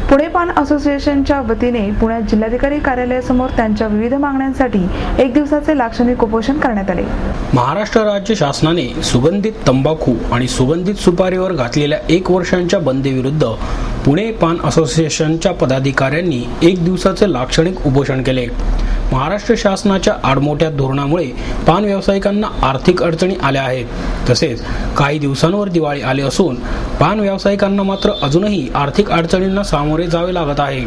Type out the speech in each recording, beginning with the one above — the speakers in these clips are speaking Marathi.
पुणे पान असोसिएशनच्या वतीने पुण्यात जिल्हाधिकारी कार्यालयासमोर त्यांच्या विविध मागण्यांसाठी एक दिवसाचे लाक्षणिक उपोषण करण्यात आले। महाराष्ट्र राज्य शासनाने सुगंधित तंबाखू आणि सुगंधित सुपारीवर घातलेल्या 1 वर्षांच्या बंदीविरुद्ध पुणे पान असोसिएशनच्या पदाधिकाऱ्यांनी एक दिवसाचे लाक्षणिक उपोषण केले। महाराष्ट्र शासनाच्या आडमोठ्या धोरणामुळे पान व्यावसायिकांना आर्थिक अडचणी आल्या आहेत। तसेच काही दिवसांवर दिवाळी आली असून पान व्यावसायिकांना मात्र अजूनही आर्थिक अडचणींना सामोरे जावे लागत आहे।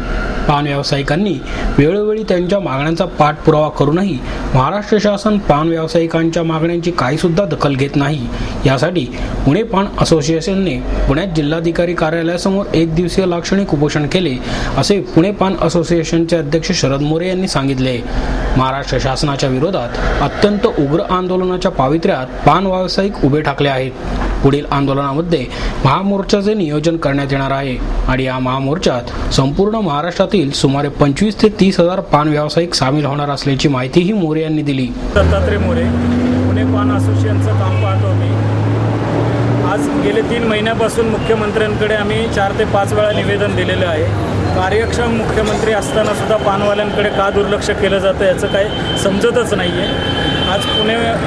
पान व्यावसायिकांनी वेळोवेळी त्यांच्या मागण्यांचा पाठपुरावा करूनही महाराष्ट्र शासन पान व्यावसायिकांच्या मागण्यांची काही सुद्धा दखल घेत नाही। यासाठी पुणे पान असोसिएशनने पुण्यात जिल्हाधिकारी कार्यालयासमोर एक दिवसीय लाक्षणिक उपोषण केले, असे पुणे पान असोसिएशनचे अध्यक्ष शरद मोरे यांनी सांगितले। महाराष्ट्र शासनाच्या विरोधात अत्यंत उग्र आंदोलनाच्या पावित्र्यात पान व्यावसायिक उभे ठाकले आहेत। पुढील आंदोलनामध्ये महामोर्चाचे नियोजन करण्यात येणार आहे आणि या महामोर्चात संपूर्ण महाराष्ट्रातील सुमारे 25 ते 30 हजार पान व्यावसायिक सामील होणार असल्याची माहितीही मोरे यांनी दिली। दत्तात्रय मोरे, पुणे पान असोसिएशनचं काम पाहतो मी। आज गेले 3 महिन्यापासून मुख्यमंत्र्यांकडे आम्ही 4 ते 5 वेळा निवेदन दिलेलं आहे। कार्यक्षम मुख्यमंत्री असताना सुद्धा पानवाल्यांकडे का दुर्लक्ष केलं जातं याचं काही समजतच नाही आहे। आज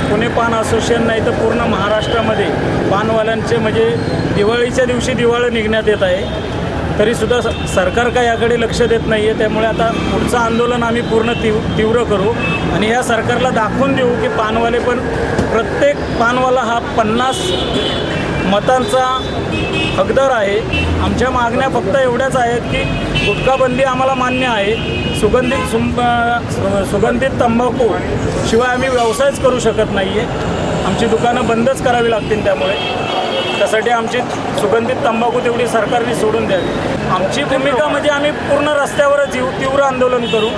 पुणे पान असोसिएशन नाही तर पूर्ण महाराष्ट्रामध्ये पानवाल्यांचे म्हणजे दिवाळीच्या दिवशी दिवाळी निघण्यात येत आहे, तरीसुद्धा सरकार काय याकडे लक्ष देत नाही आहे। त्यामुळे आता पुढचं आंदोलन आम्ही पूर्ण तीव्र करू आणि या सरकारला दाखवून देऊ की पानवाले पण प्रत्येक पानवाला हा 50 मतांचा हकदार आहे। आमच्या मागण्या फक्त एवढ्याच आहेत की गुटखाबंदी आम्हाला मान्य आहे, सुगंधित तंबाखू शिवाय आम्ही व्यवसायच करू शकत नाही आहे। आमची दुकानं बंदच करावी लागतील। त्यामुळे त्यासाठी आमची सुगंधित तंबाखू तेवढी सरकारने सोडून द्यावी। आमची भूमिका म्हणजे आम्ही पूर्ण रस्त्यावरच येऊ, तीव्र आंदोलन करू।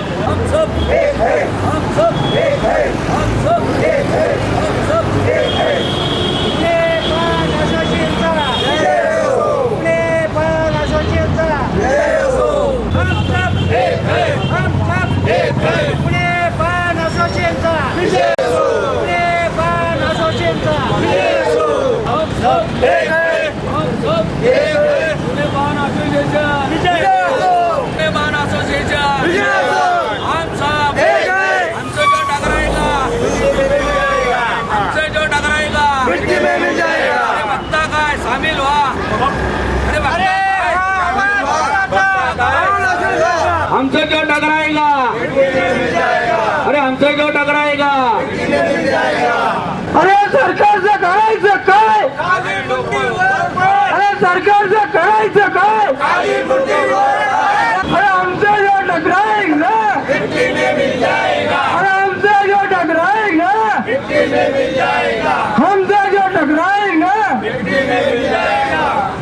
हमसे क्यों टकराएगा? अरे हमसे क्यों टकराएगा? अरे सरकार से करायचं काय? अरे सरकार से करायचं काय? अरे हमसे जो टकराएगा, अरे हमसे जो टकराएगा